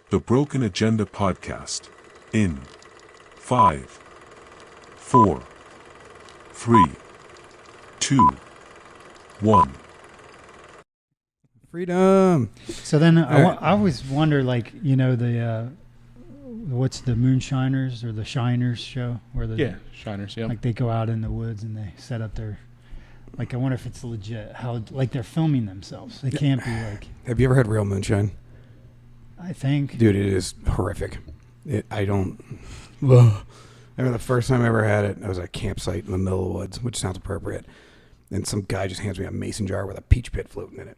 The Broken Agenda Podcast. In 5, 4, 3, 2, 1. Freedom. So then I always wonder, like, what's the Moonshiners or the Shiners show? Where Shiners, yeah. Like they go out in the woods and they set up their, like, I wonder if it's legit, how, like, they're filming themselves. They can't be like. Have you ever had real moonshine? I think. Dude, it is horrific. I remember the first time I ever had it, I was at a campsite in the middle of the woods, which sounds appropriate. And some guy just hands me a mason jar with a peach pit floating in it.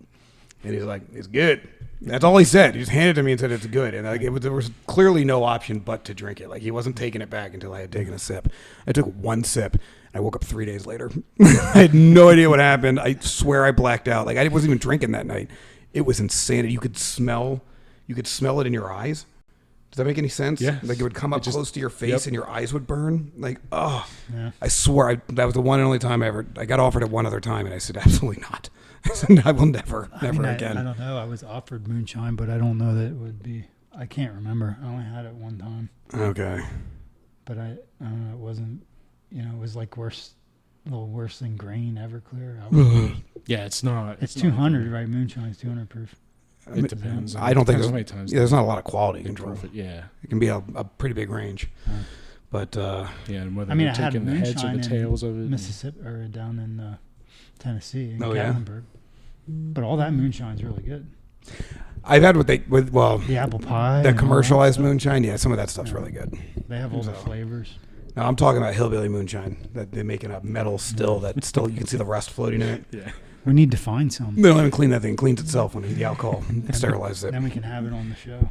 And he's like, it's good. That's all he said. He just handed it to me and said it's good. And there was clearly no option but to drink it. Like, he wasn't taking it back until I had taken a sip. I took one sip. I woke up 3 days later. I had no idea what happened. I swear I blacked out. Like, I wasn't even drinking that night. It was insanity. You could smell it in your eyes. Does that make any sense? Yeah. Like, it would come up close to your face and your eyes would burn. Like, oh. Yeah. I swore that was the one and only time I got offered it one other time, and I said, absolutely not. I said, I will never again. I don't know. I was offered moonshine, but I don't know that it would be. I can't remember. I only had it one time. Okay. But I don't know. It wasn't. It was like a little worse than grain Everclear. Yeah, it's not. It's 200, right? Moonshine's 200 proof. It depends. I don't think Depends how many times there's not a lot of quality control. Yeah. It can be a pretty big range. But and whether I mean, they're I had taking the heads or moonshine the tails of it. Mississippi or down in Tennessee in Oh, yeah? Gatlinburg. But all that moonshine's really good. I've had the apple pie, the and all commercialized that stuff. moonshine. Yeah, some of that stuff's really good. They have all the flavors. No, I'm talking about hillbilly moonshine that they make in a metal still that still you can see the rust floating in it. Yeah. We need to find some. They don't even clean that thing. It cleans itself when the alcohol sterilizes it. Then we can have it on the show.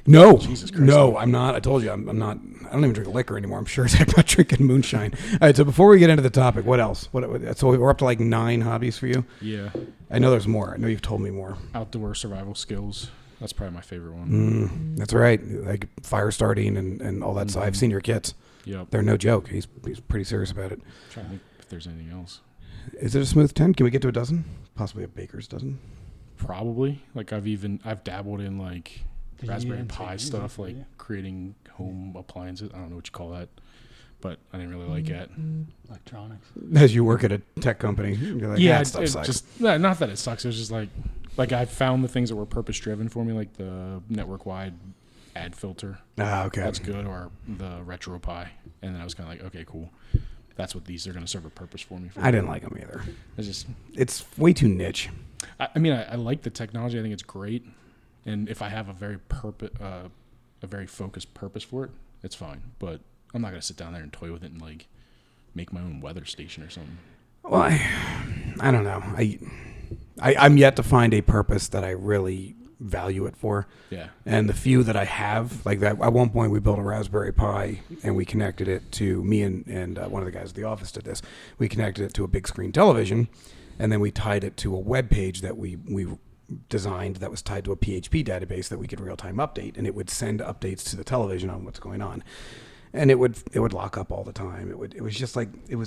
No, Jesus Christ. no, I'm not. I told you, I'm not. I don't even drink liquor anymore. I'm sure I'm not drinking moonshine. All right, so before we get into the topic, what else? So we're up to like 9 hobbies for you? Yeah. I know there's more. I know you've told me more. Outdoor survival skills. That's probably my favorite one. That's right. Like fire starting and all that stuff. I've seen your kits. Yep. They're no joke. He's pretty serious about it. Trying to think if there's anything else. Is it a smooth 10? Can we get to a dozen? Possibly a baker's dozen. Probably. Like I've dabbled in like The Raspberry UNC Pi music, stuff, like yeah. creating home appliances. I don't know what you call that, but I didn't really like it. Electronics. As you work at a tech company, you're like, Yeah, that stuff it sucks. just not that it sucks. It was just like I found the things that were purpose driven for me, like the network wide ad filter. Okay. That's good, or the RetroPie, and then I was kind of like, okay, cool. That's what these are going to serve a purpose for me. I didn't like them either. It's way too niche. I mean, I like the technology. I think it's great, and if I have a very focused purpose for it, it's fine. But I'm not going to sit down there and toy with it and like make my own weather station or something. Well, I don't know. I'm yet to find a purpose that I really value it for. Yeah. And the few that I have, like that, at one point we built a Raspberry Pi and we connected it to me and one of the guys at the office did this. We connected it to a big screen television, and then we tied it to a web page that we designed that was tied to a PHP database that we could real time update, and it would send updates to the television on what's going on. And it would lock up all the time. It was just like it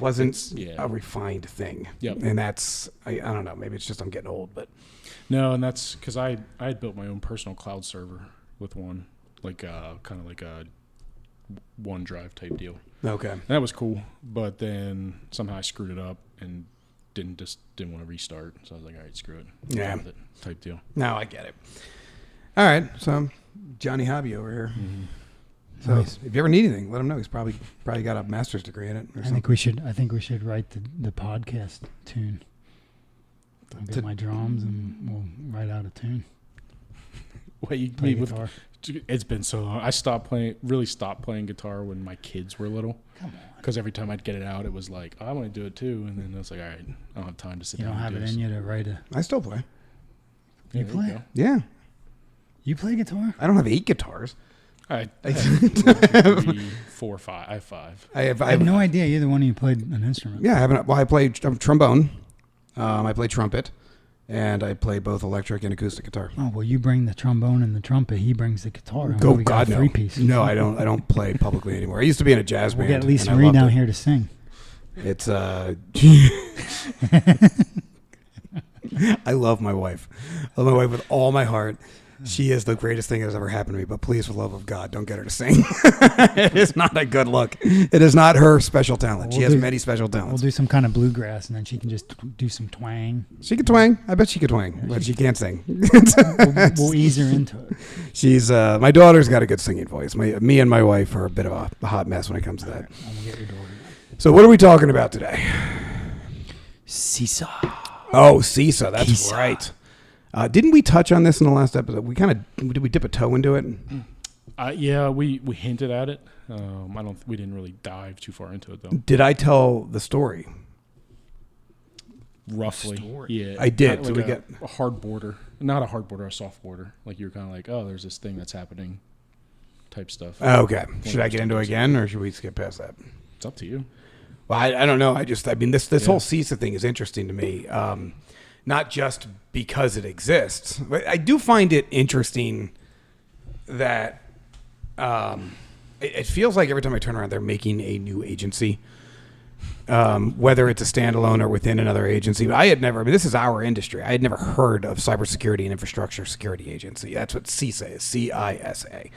wasn't a refined thing. Yep. And that's I don't know, maybe it's just I'm getting old, but No, and that's because I had built my own personal cloud server with one, like kind of like a OneDrive type deal. okay. And that was cool, but then somehow I screwed it up and didn't want to restart. So I was like, all right, screw it. I'm Yeah. done with it, type deal. No, I get it. All right, so Johnny Hobby over here. Mm-hmm. So Nice. if you ever need anything, let him know. He's probably got a master's degree in it or I something. think we should write the podcast tune. I'll get my drums and we'll write out a tune. Wait, you Play mean with guitar. It's been so long. I stopped playing guitar when my kids were little. Come on. Because every time I'd get it out, it was like, oh, I want to do it too. And then I was like, all right, I don't have time to sit You down don't have and it do in this. you to write a. I still play. You there play? go. Yeah. You play guitar? I don't have 8 guitars. I have 3, 4, 5. I have 5. I have no idea either one of you played an instrument. Yeah, I haven't. Well, I play trombone. I play trumpet, and I play both electric and acoustic guitar. Oh well, you bring the trombone and the trumpet. He brings the guitar. Go, we got God, a no. 3-piece. No, I don't. I don't play publicly anymore. I used to be in a jazz We'll band. get Lisa and I Marie loved down it. here to sing. It's I love my wife. I love my wife with all my heart. She is the greatest thing that has ever happened to me, but please, for the love of God, don't get her to sing. It is not a good look. It is not her special talent. She has many special We'll talents. do some kind of bluegrass, and then she can just do some twang. She can twang. I bet she could twang, but she can't sing. We'll ease her into it. She's my daughter's got a good singing voice. Me and my wife are a bit of a hot mess when it comes to that. I'm gonna get your daughter. So what are we talking about today? CISA. Oh, CISA. That's CISA. right. Didn't we touch on this in the last episode? Did we dip a toe into it? Yeah, we hinted at it. We didn't really dive too far into it though. Did I tell the story? Roughly, yeah. I did. Like So we get a hard border, not a hard border, a soft border. Like you're kind of like, oh, there's this thing that's happening, type stuff. okay. Should I get into it again, or should we skip past that? It's up to you. Well, I don't know. This whole CISA thing is interesting to me. Not just because it exists, but I do find it interesting that it feels like every time I turn around, they're making a new agency, whether it's a standalone or within another agency. But this is our industry. I had never heard of Cybersecurity and Infrastructure Security Agency. That's what CISA is, CISA.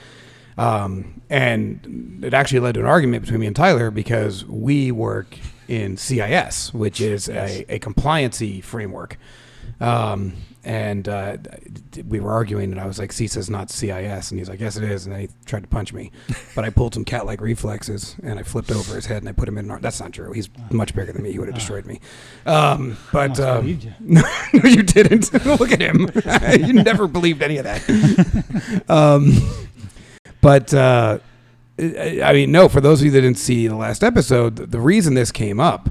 And it actually led to an argument between me and Tyler because we work in CIS, which is a compliancy framework. And we were arguing, and I was like, CISA is not CIS. And he's like, yes, it is. And then he tried to punch me. But I pulled some cat-like reflexes, and I flipped over his head, and I put him in an arm. That's not true. He's much bigger than me. He would have destroyed me. But no, you didn't. Look at him. You never believed any of that. But I mean, no, for those of you that didn't see the last episode, the reason this came up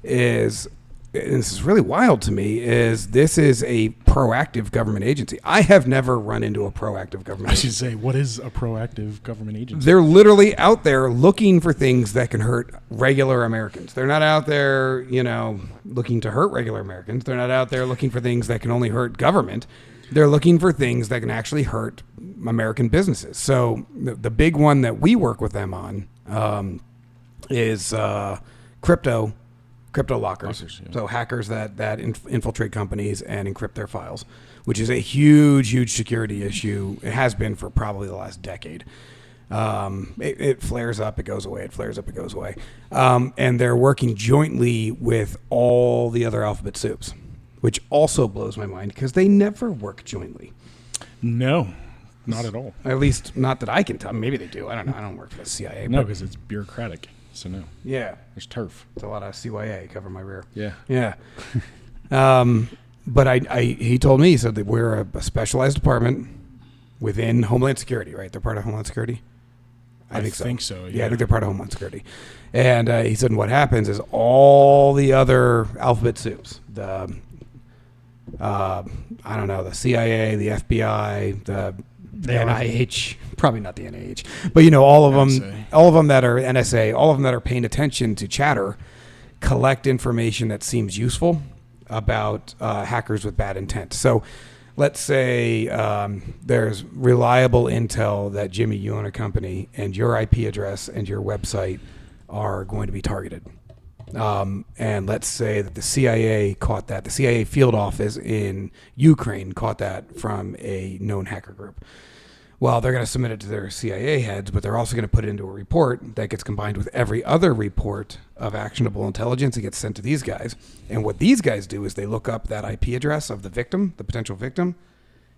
is, and this is really wild to me, is this is a proactive government agency. I have never run into a proactive government I agency. should say, what is a proactive government agency? They're literally out there looking for things that can hurt regular Americans. They're not out there, looking to hurt regular Americans. They're not out there looking for things that can only hurt government. They're looking for things that can actually hurt American businesses. So the big one that we work with them on is crypto lockers. Yeah. So hackers that infiltrate companies and encrypt their files, which is a huge security issue. It has been for probably the last decade. It flares up, it goes away. It flares up, it goes away. And they're working jointly with all the other alphabet soups, which also blows my mind because they never work jointly. No, not at all. At least not that I can tell. Maybe they do. I don't know. I don't work for the CIA. No, because it's bureaucratic. So no. Yeah. There's turf. It's a lot of CYA cover my rear. Yeah. Yeah. But he told me, he said that we're a specialized department within Homeland Security, right? They're part of Homeland Security? I think so. Yeah, I think they're part of Homeland Security. And he said what happens is all the other alphabet soups, the CIA, the FBI, the NIH, probably not the NIH, but all of them that are NSA, all of them that are paying attention to chatter, collect information that seems useful about hackers with bad intent. So let's say there's reliable intel that Jimmy, you own a company, and your IP address and your website are going to be targeted. And let's say that the CIA caught that. The CIA field office in Ukraine caught that from a known hacker group. Well, they're going to submit it to their CIA heads, but they're also going to put it into a report that gets combined with every other report of actionable intelligence. It gets sent to these guys. And what these guys do is they look up that IP address of the victim, the potential victim,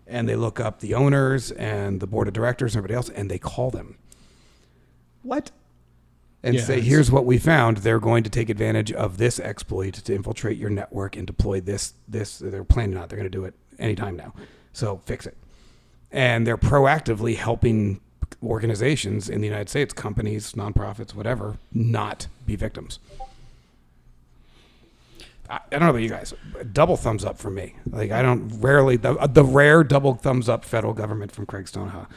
and they look up the owners and the board of directors and everybody else, and they call them. What? And say, here's what we found. They're going to take advantage of this exploit to infiltrate your network and deploy this. They're planning on it. They're going to do it anytime now. So fix it. And they're proactively helping organizations in the United States, companies, nonprofits, whatever, not be victims. I don't know about you guys. Double thumbs up from me. Like the rare double thumbs up federal government from Craig Stoneha.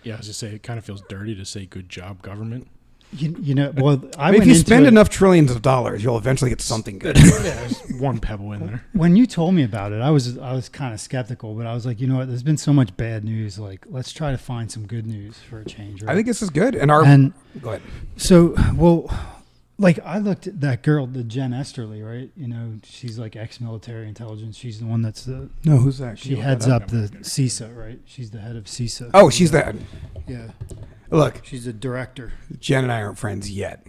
Yeah, I was just say it kind of feels dirty to say good job, government. If you spend enough trillions of dollars, you'll eventually get something good. There's one pebble in there. When you told me about it, I was kind of skeptical, but I was like, you know what? There's been so much bad news. Like, let's try to find some good news for a change. Right? I think this is good. Go ahead. So, like I looked at that girl, the Jen Esterly, right? You know, she's like ex-military intelligence. She's the one that's the No, who's that? she heads up the CISA, right? She's the head of CISA. Oh, she's that. Yeah. Look, She's a director. Jen and I aren't friends yet.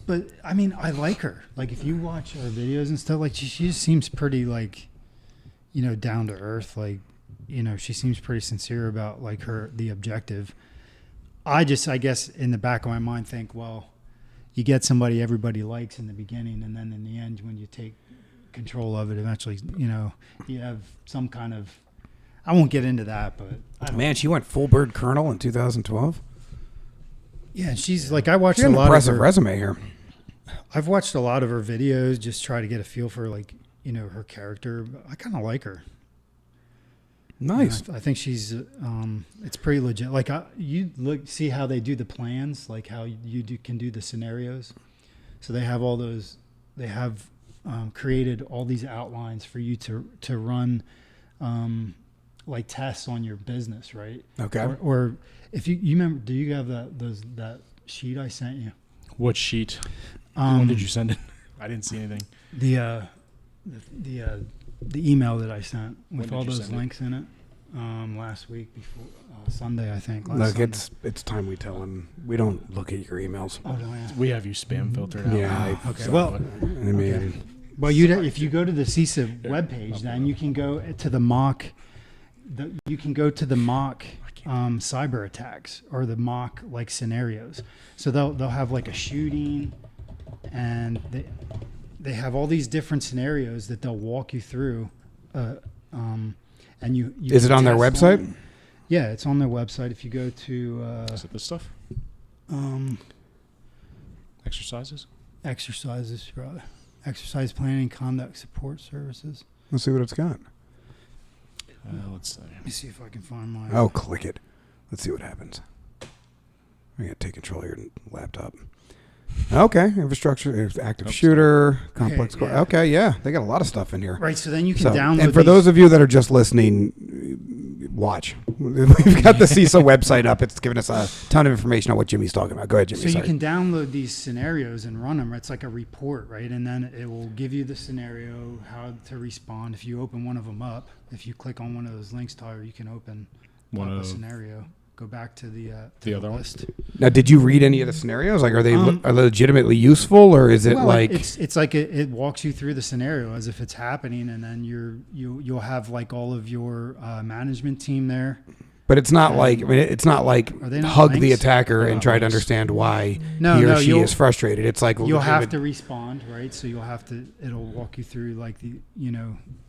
But I mean, I like her. Like if you watch her videos and stuff, like she just seems pretty like, you know, down to earth. Like, you know, she seems pretty sincere about like the objective. I guess in the back of my mind think, well, you get somebody everybody likes in the beginning, and then in the end, when you take control of it, eventually, you know, you have some kind of. I won't get into that, but Man, she went full bird colonel in 2012. Yeah, she's like I watched She had a an lot impressive of her, resume here. I've watched a lot of her videos, just try to get a feel for like, you know, her character. I kind of like her. Nice. I think she's it's pretty legit. Like you see how they do the plans, like how can do the scenarios. So they have all those. They have created all these outlines for you to run, like tests on your business, right? Okay. Or if you remember, do you have that sheet I sent you? What sheet? When did you send it? I didn't see anything. The email that I sent When with did all you those send it? links in it last week before Sunday, I think. Look, Sunday. it's time we tell him we don't look at your emails. Oh, no, yeah. We have you spam filtered out. Yeah. Okay. So, Well, I mean, well, if you go to the CISA webpage, then you can go to the mock. You can go to the mock cyber attacks or the mock like scenarios. So they'll have like a shooting, and they have all these different scenarios that they'll walk you through. And you is it can on their test website? them. Yeah, it's on their website. If you go to Is it this stuff? Exercises? exercises, brother. Exercise planning, conduct support services. Let's see what it's got. Let's see. Let me see if I can find my. Oh, click it. Let's see what happens. I gotta take control of your laptop. Okay, infrastructure, active Oops. shooter, complex. Okay, yeah. Okay, yeah, they got a lot of stuff in here. Right, so then you can So, download. and for those of you that are just listening, watch. We've got the CISA website up. It's giving us a ton of information on what Jimmy's talking about. Go ahead, Jimmy. So sorry. you can download these scenarios and run them. It's like a report, right? And then it will give you the scenario, how to respond. If you open one of them up, if you click on one of those links, Tyler, you can open One up a of- scenario. Go back to the other one? list. Now, did you read any of the scenarios? Like, are they legitimately useful, or is it Well, like? it's like it walks you through the scenario as if it's happening, and then you'll have like all of your management team there. But it's not like. I mean, it's not like Are they not hug the links? attacker They're and not try to links. understand why No, he or no, she you'll- is frustrated. It's like You'll have legitimate- to respond, right? So you'll have to. It'll walk you through like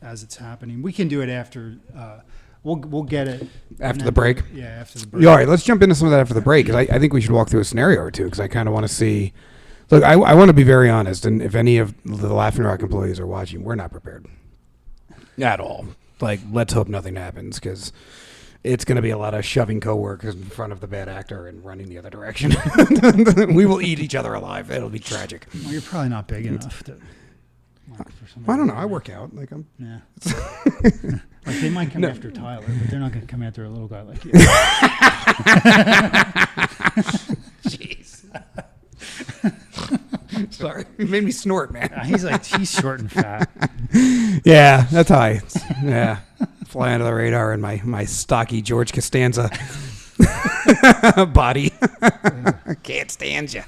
as it's happening. We can do it after. We'll get it After and the then- break? Yeah, after the break. Yeah, all right, let's jump into some of that after the break, because I think we should walk through a scenario or two, because I kind of want to see. Look, I want to be very honest, and if any of the Laughing Rock employees are watching, we're not prepared at all. Like, let's hope nothing happens, because it's going to be a lot of shoving coworkers in front of the bad actor and running the other direction. We will eat each other alive. It'll be tragic. Well, you're probably not big enough to. Like, for I don't know. somebody- I work out. Like I'm. Yeah. Like they might come No. after Tyler, but they're not going to come after a little guy like you. Jeez. Sorry, you made me snort, man. He's short and fat. Yeah, that's high. Yeah, fly under the radar in my stocky George Costanza body. Can't stand you.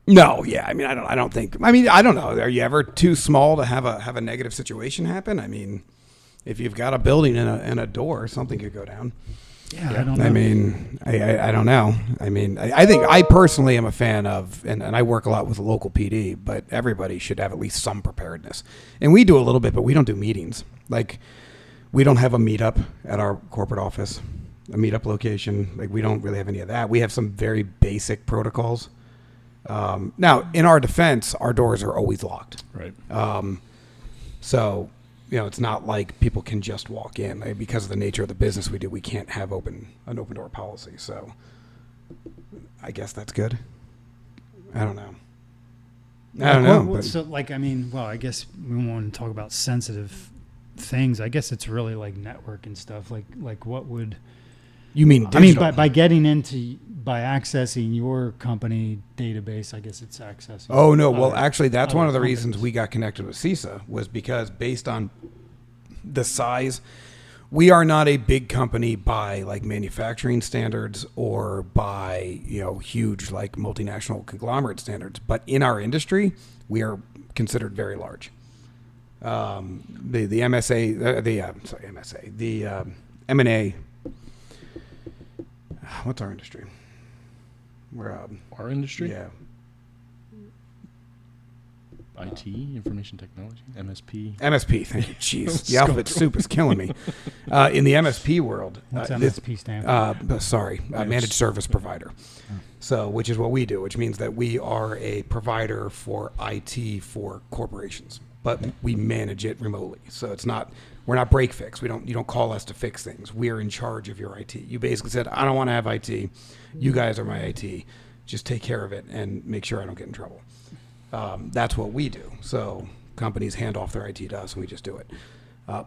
No, yeah. I mean, I don't think. I mean, I don't know. Are you ever too small to have a negative situation happen? I mean, if you've got a building and a door, something could go down. Yeah, I don't know. I mean, I don't know. I mean, I think I personally am a fan of, and I work a lot with local PD, but everybody should have at least some preparedness. And we do a little bit, but we don't do meetings. Like, we don't have a meetup at our corporate office, a meetup location. Like, we don't really have any of that. We have some very basic protocols. Now, in our defense, our doors are always locked. Right. So, it's not like people can just walk in. Because of the nature of the business we do, we can't have an open door policy. So I guess that's good. I don't know. I don't know. But So, like, I mean, well, I guess we want to talk about sensitive things. I guess it's really like network and stuff. Like what would, You mean I mean, digital? by getting into, by accessing your company database, I guess it's accessing. Oh no! Well, other- actually, that's one other of the reasons companies. we got connected with CISA was because based on the size, we are not a big company by like manufacturing standards or by huge like multinational conglomerate standards, but in our industry, we are considered very large. The MSA, the M&A. What's our industry? We're Our industry? yeah. IT, information technology, MSP. MSP, thank you. Jeez, the alphabet soup is killing me. In the MSP world, What's MSP stand for? managed service provider. So, which is what we do, which means that we are a provider for IT for corporations, but we manage it remotely. So it's not, we're not break fix. You don't call us to fix things. We are in charge of your IT. You basically said, I don't want to have IT. You guys are my IT. Just take care of it and make sure I don't get in trouble. That's what we do. So companies hand off their IT to us and we just do it.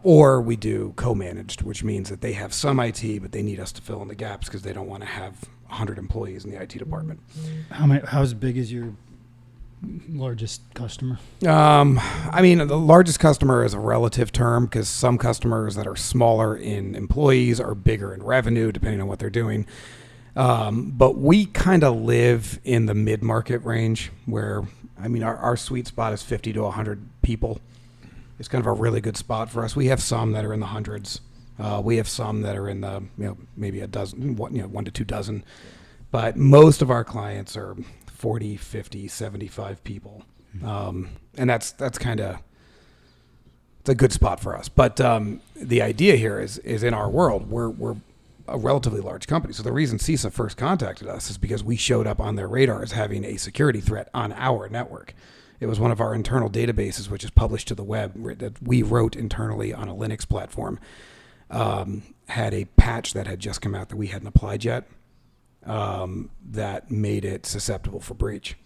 Or we do co-managed, which means that they have some IT, but they need us to fill in the gaps because they don't want to have 100 employees in the IT department. How big is your largest customer? I mean, the largest customer is a relative term because some customers that are smaller in employees are bigger in revenue, depending on what they're doing. But we kind of live in the mid-market range where, I mean, our sweet spot is 50 to 100 people. It's kind of a really good spot for us. We have some that are in the hundreds. We have some that are in the, maybe a dozen, 1 to 2 dozen. But most of our clients are 40, 50, 75 people. And that's kind of, it's a good spot for us. But the idea here is in our world, we're a relatively large company. So the reason CISA first contacted us is because we showed up on their radar as having a security threat on our network. It was one of our internal databases, which is published to the web, that we wrote internally on a Linux platform. Had a patch that had just come out that we hadn't applied yet, that made it susceptible for breach.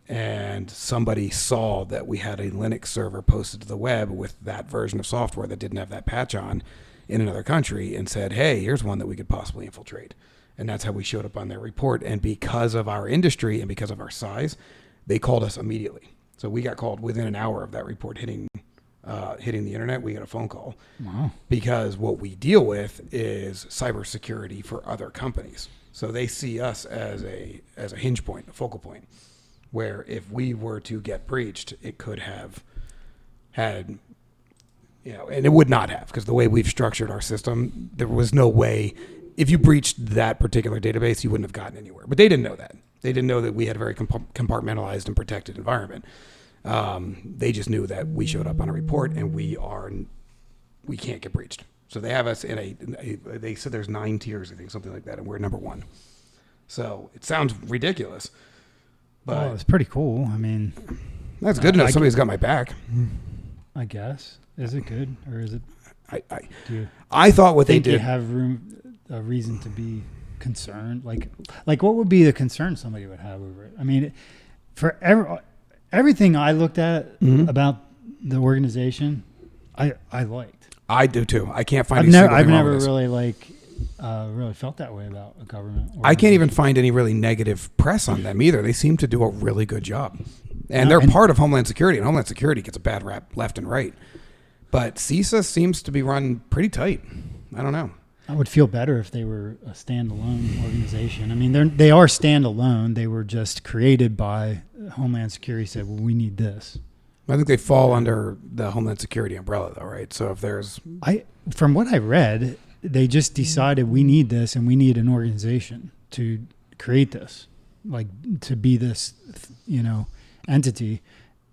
And somebody saw that we had a Linux server posted to the web with that version of software that didn't have that patch on in another country and said, hey, here's one that we could possibly infiltrate. And that's how we showed up on their report. And because of our industry and because of our size, they called us immediately. So we got called within an hour of that report hitting the internet. We got a phone call. Wow. Because what we deal with is cybersecurity for other companies. So they see us as a hinge point, a focal point, where if we were to get breached, it could have had, and it would not have, because the way we've structured our system, there was no way, if you breached that particular database, you wouldn't have gotten anywhere. But they didn't know that. They didn't know that we had a very compartmentalized and protected environment. They just knew that we showed up on a report and we can't get breached. So they have us in they said there's 9 tiers, I think, something like that, and we're number 1. So it sounds ridiculous, but It's pretty cool. I mean, that's good to know somebody's got my back. I guess. Is it good or is it? I thought what they Think you did. have a reason to be concerned? Like what would be the concern somebody would have over it? I mean, for everything I looked at about the organization, I liked. I do too. I can't find. I've any never, single I've thing wrong never with this. really felt that way about a government. I can't even find any really negative press on them either. They seem to do a really good job, and they're part of Homeland Security, and Homeland Security gets a bad rap left and right. But CISA seems to be run pretty tight. I don't know. I would feel better if they were a standalone organization. I mean, they are standalone. They were just created by Homeland Security. Said, well, we need this. I think they fall under the Homeland Security umbrella, though, right? So if there's, from what I read, they just decided we need this and we need an organization to create this, like to be this, entity,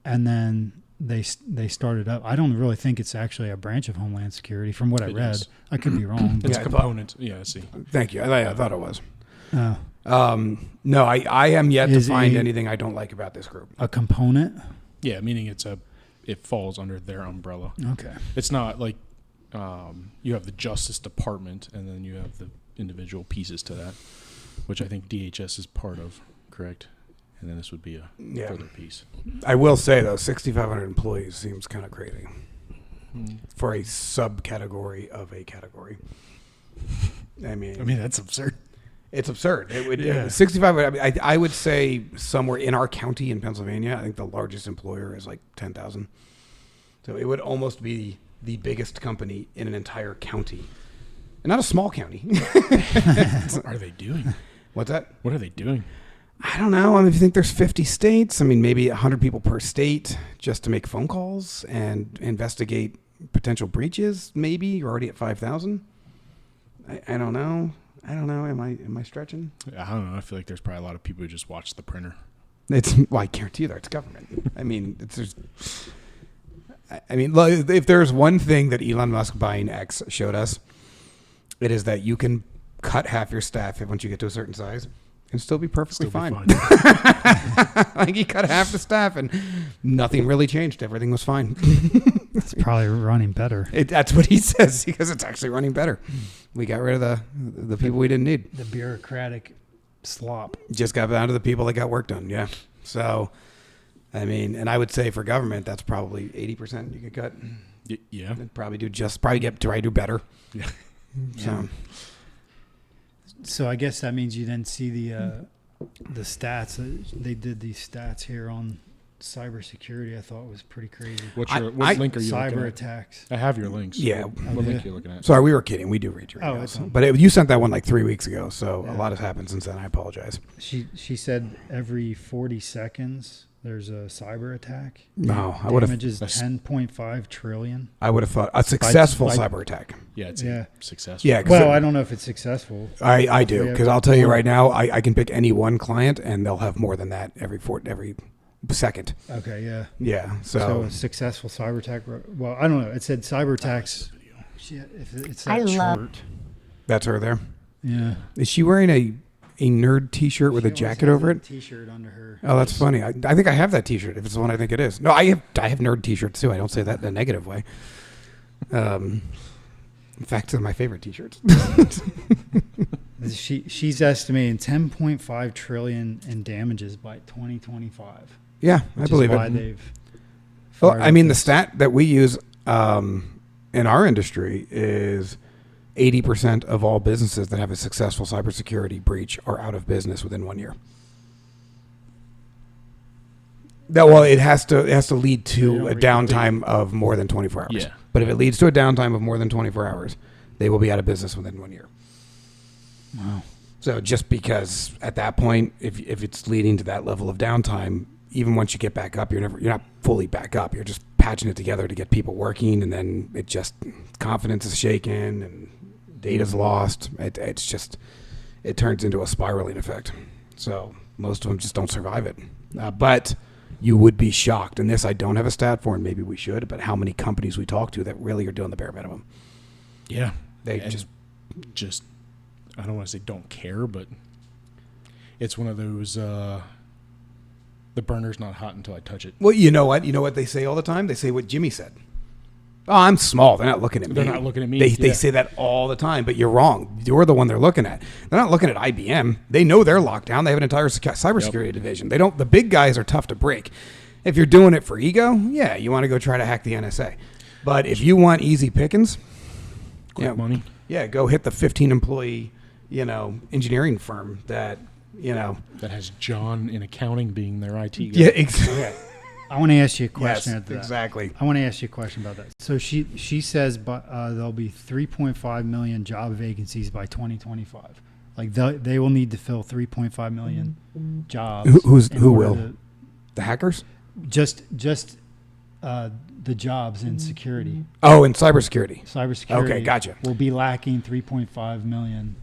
and then they started up. I don't really think it's actually a branch of Homeland Security. From what I read, is. I could be wrong. It's Yeah, a component. I see. thank you. I thought it was. Oh. No, I am yet to Is find a- anything I don't like about this group. A component. Yeah, meaning it falls under their umbrella. Okay. It's not like you have the Justice Department and then you have the individual pieces to that, which I think DHS is part of, correct? And then this would be a further piece. I will say, though, 6,500 employees seems kind of crazy for a subcategory of a category. I mean, that's absurd. it's absurd. It would Yeah. 65. I would say somewhere in our county in Pennsylvania, I think the largest employer is like 10,000. So it would almost be the biggest company in an entire county, and not a small county. What are they doing? What's that? What are they doing? I don't know. I mean, if you think there's 50 states, I mean, maybe 100 people per state just to make phone calls and investigate potential breaches. Maybe you're already at 5,000. I don't know. I don't know. Am I stretching? I don't know. I feel like there's probably a lot of people who just watch the printer. Well, I guarantee you that it's government. I mean, look, if there's one thing that Elon Musk buying X showed us, it is that you can cut half your staff once you get to a certain size and still be perfectly fine. Like he cut half the staff and nothing really changed. Everything was fine. It's probably running better. That's what he says, because it's actually running better. We got rid of the people we didn't need. The bureaucratic slop. Just got down to the people that got work done. Yeah. So, I mean, and I would say for government, that's probably 80% you could cut. Yeah. I'd probably try to do better. Yeah. So, So I guess that means you then see the stats. They did these stats here on cybersecurity. I thought was pretty crazy. What link are you looking Cyber at? attacks. I have your links. Yeah. What link are you looking at? sorry, we were kidding. We do read your Oh, emails. it's on. But you sent that one like 3 weeks ago, so Yeah. a lot has happened since then. I apologize. She said every 40 seconds there's a cyber attack. No, I would have. Damages 10.5 trillion. I would have thought a successful by- cyber attack. Yeah, it's Yeah. successful. Yeah, 'cause Well, I don't know if it's successful. I do, Yeah, because I'll tell you right now, I can pick any one client and they'll have more than that every second. Okay, yeah. Yeah. So So, a successful cyber attack. Well, I don't know. It said cyber attacks. Shit, if it's that I love- chart. that's her there. Yeah. Is she wearing a nerd T-shirt with a jacket over it? T-shirt under her. Oh, that's funny. I think I have that T-shirt. If it's the one I think it is. No, I have nerd T-shirts too. I don't say that in a negative way. In fact, they're my favorite T-shirts. She's estimating 10.5 trillion in damages by 2025. Yeah, I which believe is why it. they've. Well, fired I up mean, the this- stat that we use in our industry is 80% of all businesses that have a successful cybersecurity breach are out of business within 1 year. Well, it has to lead They to don't a downtime of more than 24 hours. Yeah. But if it leads to a downtime of more than 24 hours, they will be out of business within 1 year. Wow. So just because at that point, if it's leading to that level of downtime, even once you get back up, you're not fully back up. You're just patching it together to get people working, and then it just confidence is shaken and data's lost. It turns into a spiraling effect. So most of them just don't survive it. But you would be shocked, and this I don't have a stat for, and maybe we should, but how many companies we talk to that really are doing the bare minimum. Yeah. They And just I don't want to say don't care, but it's one of those the burner's not hot until I touch it. Well, you know what? You know what they say all the time? They say what Jimmy said. Oh, I'm small. They're not looking at me. They're not looking at me. They Yeah. say that all the time, but you're wrong. You're the one they're looking at. They're not looking at IBM. They know they're locked down. They have an entire cybersecurity division. They don't. The big guys are tough to break. If you're doing it for ego, yeah, you want to go try to hack the NSA. But if you want easy pickings, Quick money. yeah, go hit the 15 employee, engineering firm that, That has John in accounting being their IT guy. Yeah, exactly. I want to ask you a Yes, question after that. exactly. I want to ask you a question about that. So she says there'll be 3.5 million job vacancies by 2025. Like they will need to fill 3.5 million jobs. Who in will? order The hackers? Just the jobs in security. Oh, in cybersecurity. Cybersecurity. Okay, gotcha. Will be lacking 3.5 million.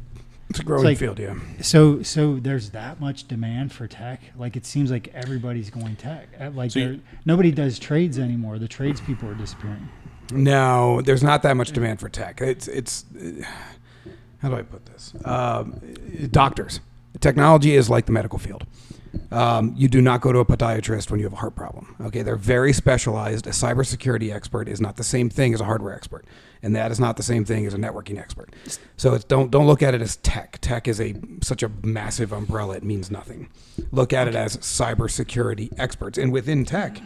It's a growing like- field, yeah. So there's that much demand for tech. Like it seems like everybody's going tech. Like So nobody does trades anymore. The tradespeople are disappearing. No, there's not that much demand for tech. It's how do I put this? Doctors. Technology is like the medical field. You do not go to a podiatrist when you have a heart problem. Okay, they're very specialized. A cybersecurity expert is not the same thing as a hardware expert, and that is not the same thing as a networking expert. So don't look at it as tech. Tech is such a massive umbrella; it means nothing. Look at it as cybersecurity experts, and within tech,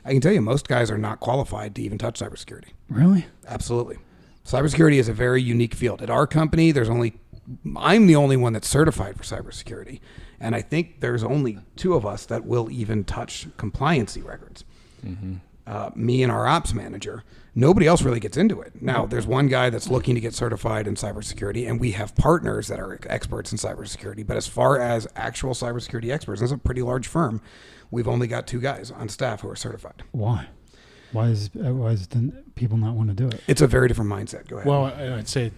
I can tell you most guys are not qualified to even touch cybersecurity. Really? Absolutely. Cybersecurity is a very unique field. At our company, there's only I'm the only one that's certified for cybersecurity. And I think there's only 2 of us that will even touch compliancy records. Me and our ops manager. Nobody else really gets into it. Now, there's one guy that's looking to get certified in cybersecurity, and we have partners that are experts in cybersecurity. But as far as actual cybersecurity experts, it's a pretty large firm. We've only got 2 guys on staff who are certified. Why? Why is the people not want to do it? It's a very different mindset. Go ahead. Well, I'd say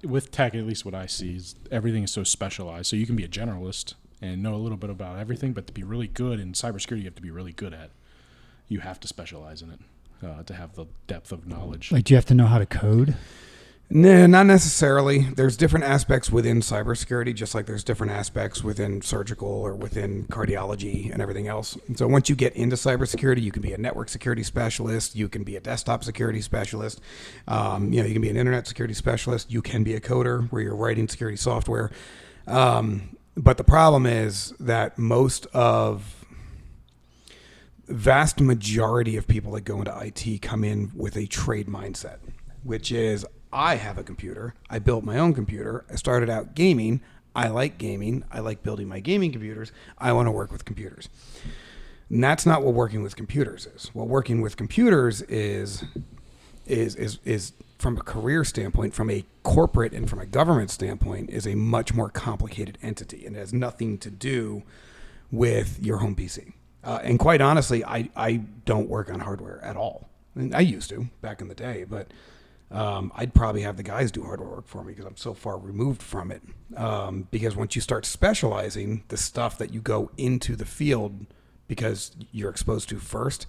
with tech, at least what I see is everything is so specialized. So you can be a generalist and know a little bit about everything, but to be really good in cybersecurity, you have to be really good at. You have to specialize in it to have the depth of knowledge. Like, do you have to know how to code? No, not necessarily. There's different aspects within cybersecurity, just like there's different aspects within surgical or within cardiology and everything else. And so once you get into cybersecurity, you can be a network security specialist. You can be a desktop security specialist. You can be an internet security specialist. You can be a coder where you're writing security software. But the problem is that vast majority of people that go into IT come in with a trade mindset, which is, I have a computer. I built my own computer. I started out gaming. I like gaming. I like building my gaming computers. I want to work with computers. And that's not what working with computers is. What working with computers is from a career standpoint, from a corporate and from a government standpoint, is a much more complicated entity, and it has nothing to do with your home PC. And quite honestly, I don't work on hardware at all. I used to back in the day, but I'd probably have the guys do hardware work for me because I'm so far removed from it. Because once you start specializing, the stuff that you go into the field because you're exposed to first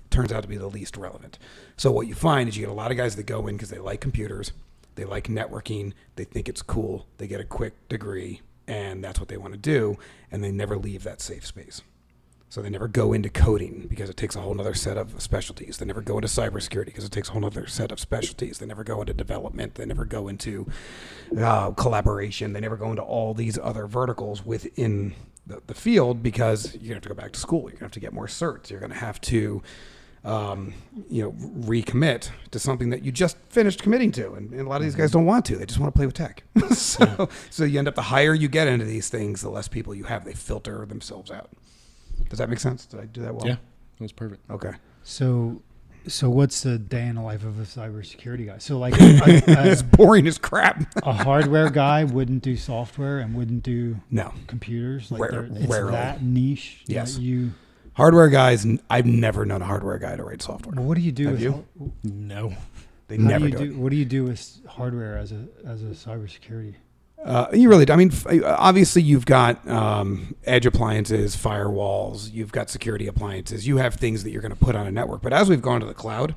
turns out to be the least relevant. So what you find is you get a lot of guys that go in because they like computers, they like networking, they think it's cool, they get a quick degree, and that's what they want to do, and they never leave that safe space. So they never go into coding because it takes a whole other set of specialties. They never go into cybersecurity because it takes a whole other set of specialties. They never go into development. They never go into collaboration. They never go into all these other verticals within the field because you're going to have to go back to school. You're going to have to get more certs. You're going to have to recommit to something that you just finished committing to. And a lot of these guys don't want to. They just want to play with tech. So you end up, the higher you get into these things, the less people you have. They filter themselves out. Does that make sense? Did I do that well? Yeah, that was perfect. Okay. So what's the day in the life of a cybersecurity guy? So like It's boring as crap. a hardware guy wouldn't do software and wouldn't do No. computers. Like Rarely. it's that niche. Yes. That Hardware guys, I've never known a hardware guy to write software. well, what do you do? Have with you? No. They how never do you do it. What do you do with hardware as a cybersecurity? You really do. I mean, obviously you've got edge appliances, firewalls, you've got security appliances, you have things that you're going to put on a network. But as we've gone to the cloud,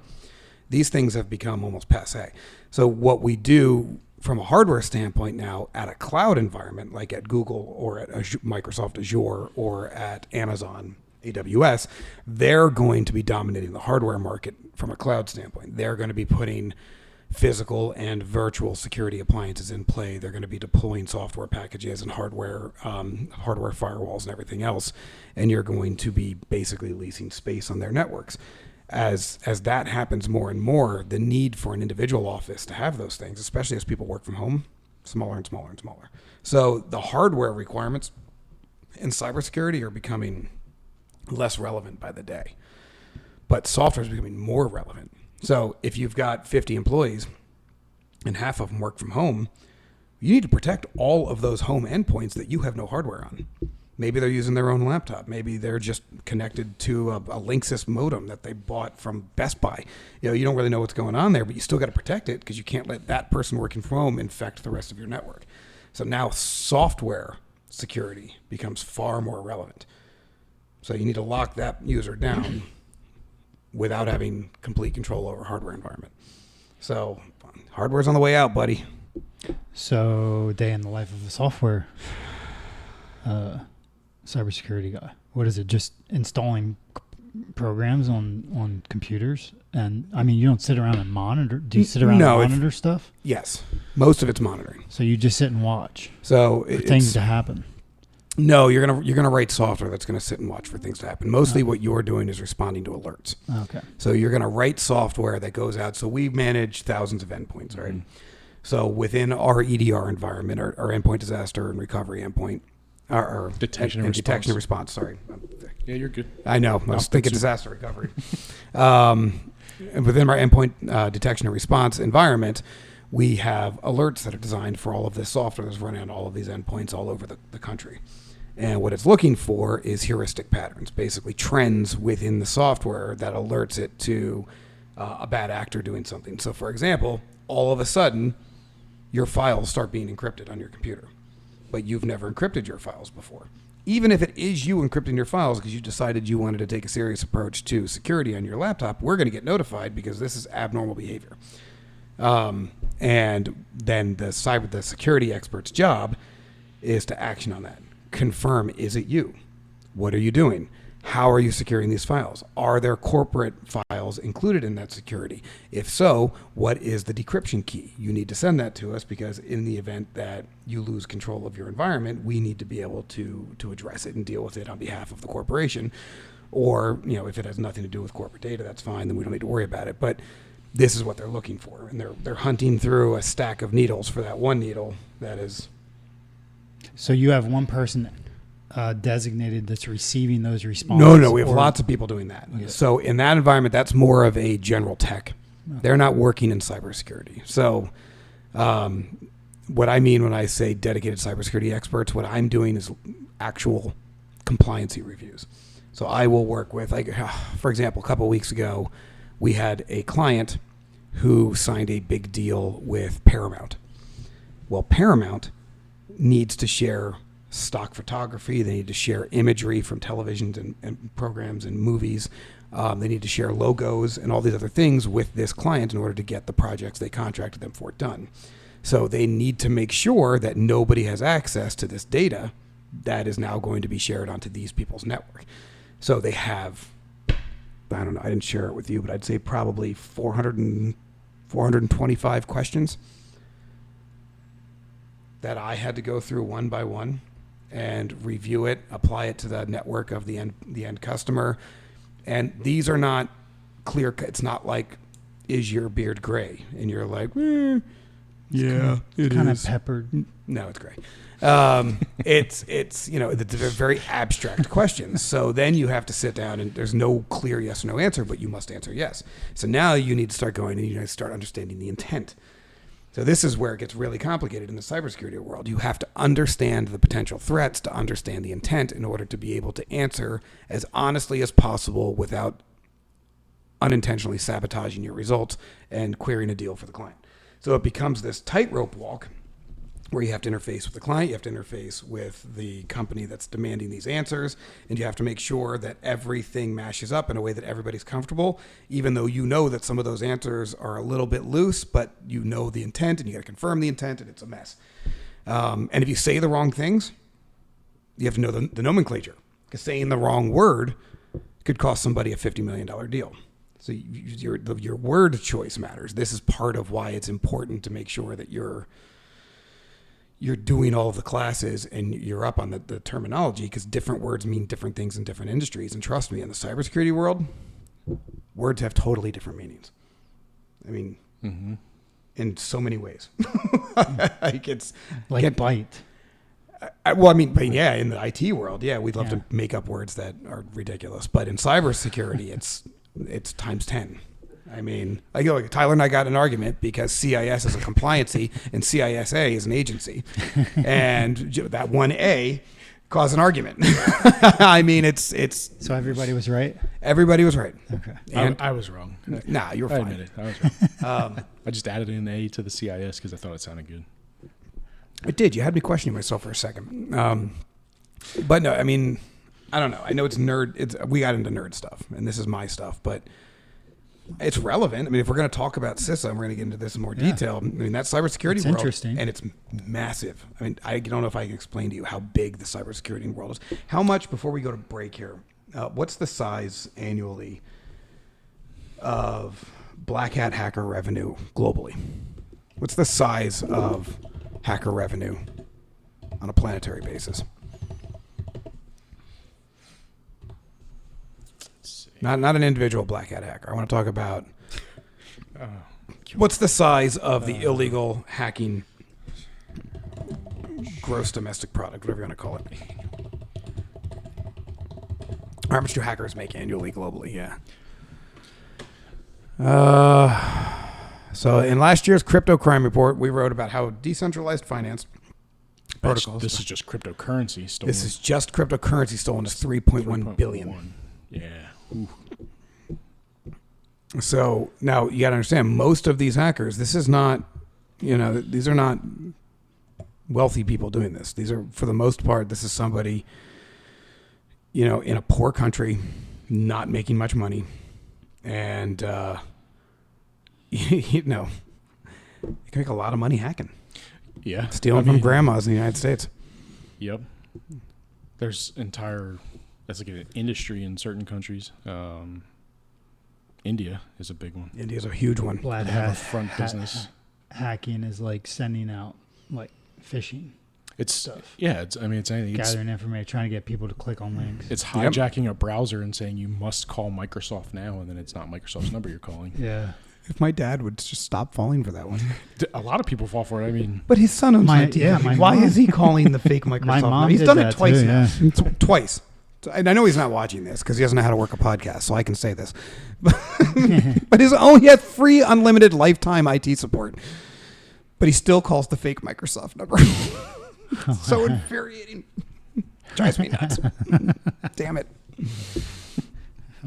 these things have become almost passé. So what we do from a hardware standpoint now at a cloud environment, like at Google or at Microsoft Azure or at Amazon AWS, they're going to be dominating the hardware market from a cloud standpoint. They're going to be putting physical and virtual security appliances in play. They're going to be deploying software packages and hardware firewalls and everything else, and you're going to be basically leasing space on their networks. As that happens more and more, the need for an individual office to have those things, especially as people work from home, smaller and smaller and smaller. So the hardware requirements in cybersecurity are becoming less relevant by the day, but software is becoming more relevant. So if you've got 50 employees and half of them work from home, you need to protect all of those home endpoints that you have no hardware on. Maybe they're using their own laptop. Maybe they're just connected to a Linksys modem that they bought from Best Buy. You don't really know what's going on there, but you still got to protect it because you can't let that person working from home infect the rest of your network. So now software security becomes far more relevant. So you need to lock that user down without having complete control over hardware environment. So hardware's on the way out, buddy. So day in the life of a software cybersecurity guy. What is it? Just installing programs on computers? And I mean, you don't sit around and monitor. Do you sit around and monitor stuff? Yes. Most of it's monitoring. So you just sit and watch for things to happen. No, you're gonna write software that's gonna sit and watch for things to happen. Mostly what you're doing is responding to alerts. Okay. So you're gonna write software that goes out. So we manage thousands of endpoints, right? So within our EDR environment, our endpoint disaster and recovery endpoint, our Detection and detection and response. Sorry. Yeah, you're good. I know. I was No, thinking it's- disaster recovery. And within our endpoint detection and response environment, we have alerts that are designed for all of this software that's running on all of these endpoints all over the country. And what it's looking for is heuristic patterns, basically trends within the software that alerts it to a bad actor doing something. So, for example, all of a sudden, your files start being encrypted on your computer, but you've never encrypted your files before. Even if it is you encrypting your files because you decided you wanted to take a serious approach to security on your laptop, we're going to get notified because this is abnormal behavior. And then the security expert's job is to action on that. Confirm, is it you? What are you doing? How are you securing these files? Are there corporate files included in that security? If so, what is the decryption key? You need to send that to us because in the event that you lose control of your environment, we need to be able to address it and deal with it on behalf of the corporation. Or, if it has nothing to do with corporate data, that's fine, then we don't need to worry about it. But this is what they're looking for. And they're hunting through a stack of needles for that one needle that is. So you have one person designated that's receiving those responses? No, we have lots of people doing that. Okay. So in that environment, that's more of a general tech. Okay. They're not working in cybersecurity. So what I mean when I say dedicated cybersecurity experts, what I'm doing is actual compliancy reviews. So I will work with, for example, a couple of weeks ago, we had a client who signed a big deal with Paramount. Well, Paramount needs to share stock photography. They need to share imagery from televisions and programs and movies. They need to share logos and all these other things with this client in order to get the projects they contracted them for done. So they need to make sure that nobody has access to this data that is now going to be shared onto these people's network. So they have, I don't know, I didn't share it with you, but I'd say probably 425 questions that I had to go through one by one and review it, apply it to the network of the end customer. And these are not clear. It's not like, is your beard gray? And you're like, yeah, it kind is. of peppered. No, it's gray. It's they're very abstract questions. So then you have to sit down and there's no clear yes or no answer, but you must answer yes. So now you need to start going and you need to start understanding the intent. So this is where it gets really complicated in the cybersecurity world. You have to understand the potential threats to understand the intent in order to be able to answer as honestly as possible without unintentionally sabotaging your results and querying a deal for the client. So it becomes this tightrope walk where you have to interface with the client, you have to interface with the company that's demanding these answers, and you have to make sure that everything mashes up in a way that everybody's comfortable, even though you know that some of those answers are a little bit loose, but you know the intent, and you got to confirm the intent, and it's a mess. And if you say the wrong things, you have to know the nomenclature, because saying the wrong word could cost somebody a $50 million deal. So your word choice matters. This is part of why it's important to make sure that you're doing all of the classes and you're up on the terminology, because different words mean different things in different industries. And trust me, in the cybersecurity world, words have totally different meanings. I mean, in so many ways. Like bite. In the IT world, we'd love to make up words that are ridiculous. But in cybersecurity, it's times 10. I mean, Tyler and I got in an argument because CIS is a compliancy and CISA is an agency. And that one A caused an argument. I mean, it's. So everybody was right? Everybody was right. Okay. And I was wrong. Nah, you're I fine. admit it. I was wrong. I just added an A to the CIS because I thought it sounded good. It did. You had me questioning myself for a second. But no, I mean, I don't know. I know it's nerd. We got into nerd stuff, and this is my stuff, but it's relevant. I mean, if we're going to talk about CISA, and we're going to get into this in more detail. I mean, that cybersecurity It's world, interesting. and it's massive. I mean, I don't know if I can explain to you how big the cybersecurity world is. How much, before we go to break here, what's the size annually of black hat hacker revenue globally? What's the size of hacker revenue on a planetary basis? Not an individual black hat hacker. I want to talk about What's the size of the illegal hacking gross domestic product, whatever you want to call it? How much do hackers make annually globally? Yeah. So in last year's crypto crime report, we wrote about how decentralized finance protocols. This is just cryptocurrency stolen. This is just cryptocurrency stolen. Is 3.1 billion. Yeah. Ooh. So now you got to understand, most of these hackers, this is not, these are not wealthy people doing this. These are, for the most part, this is somebody, in a poor country, not making much money, and you can make a lot of money hacking. Yeah. Stealing from grandmas in the United States. Yep. There's that's like an industry in certain countries. India is a big one. India's a huge one. Black They have a front business. Hacking is like sending out like phishing. It's stuff. Yeah. It's anything. Gathering information, trying to get people to click on links. It's hijacking a browser and saying you must call Microsoft now, and then it's not Microsoft's number you're calling. Yeah. If my dad would just stop falling for that one. A lot of people fall for it. But his son owns IT. Why is he calling the fake Microsoft? My mom He's did done it that twice too, now. yeah. Twice. And I know he's not watching this because he doesn't know how to work a podcast, so I can say this. But he has free, unlimited lifetime IT support. But he still calls the fake Microsoft number. So infuriating. Drives me nuts. Damn it.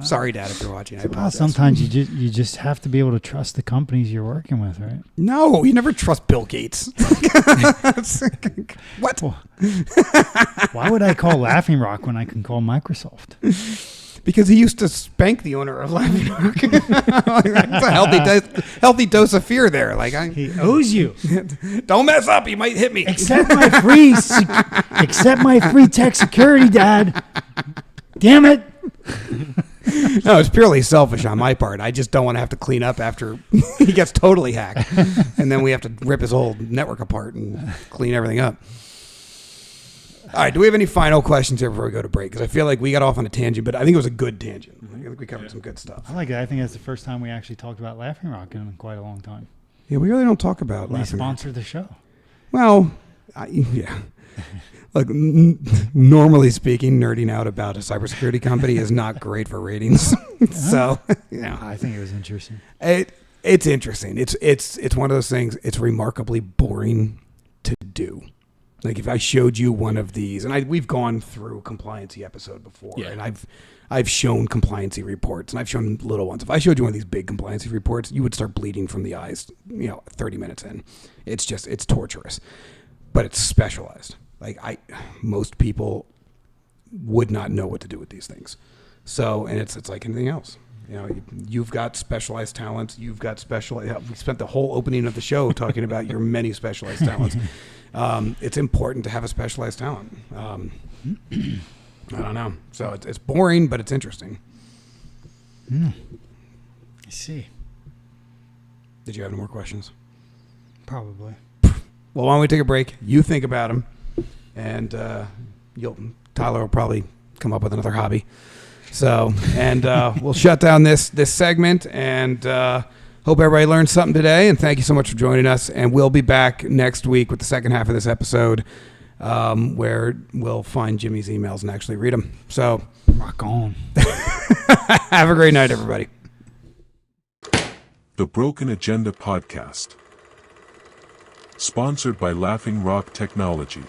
Sorry, Dad, if you're watching. I apologize. Sometimes you just have to be able to trust the companies you're working with, right? No, you never trust Bill Gates. What? Why would I call Laughing Rock when I can call Microsoft? Because he used to spank the owner of Laughing Rock. That's a healthy dose of fear there. He owes you. Don't mess up. He might hit me. Accept my free tech security, Dad. Damn it. No, it's purely selfish on my part. I just don't want to have to clean up after he gets totally hacked. And then we have to rip his whole network apart and clean everything up. All right, do we have any final questions here before we go to break? Because I feel like we got off on a tangent, but I think it was a good tangent. I think we covered some good stuff. I like it. I think that's the first time we actually talked about Laughing Rock in quite a long time. Yeah, we really don't talk about We Laughing Rock. sponsored the show. Well, yeah. Look, normally speaking, nerding out about a cybersecurity company is not great for ratings. So, I think it was interesting. It's interesting. It's one of those things. It's remarkably boring to do. Like if I showed you one of these, and we've gone through compliancy episode before, and I've shown compliancy reports, and I've shown little ones. If I showed you one of these big compliancy reports, you would start bleeding from the eyes. 30 minutes in, it's torturous, but it's specialized. Like most people would not know what to do with these things. So, and it's like anything else. You've got specialized talents. You've got we spent the whole opening of the show talking about your many specialized talents. It's important to have a specialized talent. I don't know. So it's boring, but it's interesting. I see. Did you have any more questions? Probably. Well, why don't we take a break? You think about them, and Tyler will probably come up with another hobby. So, and we'll shut down this segment, and hope everybody learned something today. And thank you so much for joining us. And we'll be back next week with the second half of this episode, where we'll find Jimmy's emails and actually read them. So, rock on. Have a great night, everybody. The Broken Agenda Podcast. Sponsored by Laughing Rock Technology.